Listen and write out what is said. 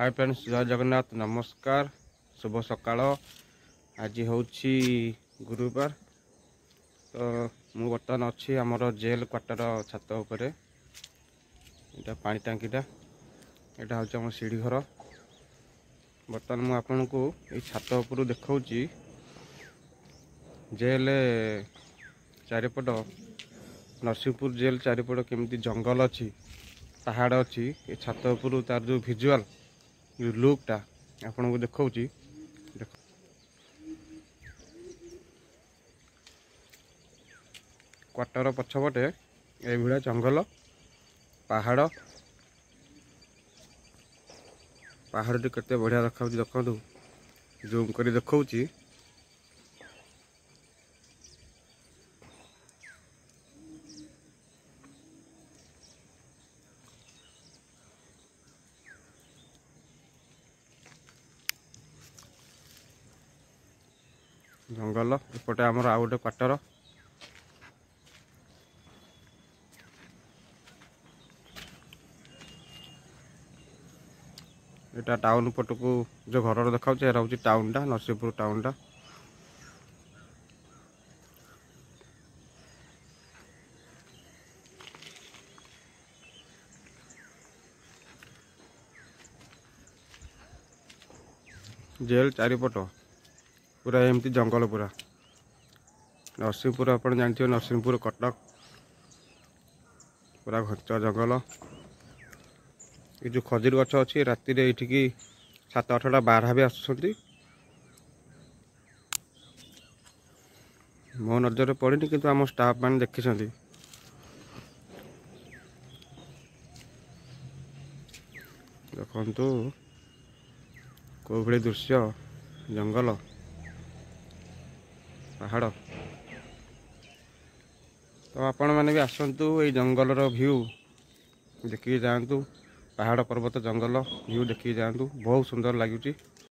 Hi friends, जय जगन्नाथ, नमस्कार, शुभ सकाळ। आज हूँ गुरुवार। तो मु बर्तमान अच्छी आमर जेल क्वार्टर छात उपरे। यहाँ पानी टांकीटा यहाँ हूँ आम सीढ़ी घर। बर्तमान मुझे आपन को ये छात उपर देखा जेल चारिपट नरसिंहपुर जेल चारिपट केमती जंगल अच्छी पहाड़ अच्छी। ये छात उपर तार जो भिजुआल जो लुकटा आपन को देखा क्वार्टर पछपटे ये जंगल पहाड़ पहाड़ केते बढ़िया देखा देखो जूम कर देखा जंगल एपटे आमर आउ गोटे क्वार्टर। यहाँ टाउन पट को जो घर देखा हूँ टाउन टा नरसिंहपुर टाउन टा। जेल चारिपट पूरा एमती जंगल पूरा नरसिंहपुर आप जानते हो नरसिंहपुर कटक पूरा घंच जंगल। ये जो खजूर गछ अच्छी राति ये 7-8टा बारहा भी आसुँच मो नजर पड़नी किंतु आम स्टाफ मैंने देखी देखु कौ भाई दृश्य जंगल पहाड़। तो आपण मैंने भी आसतु ये जंगल व्यू देखिए जातु पहाड़ पर्वत जंगल व्यू देखिए जातु बहुत सुंदर लगुच।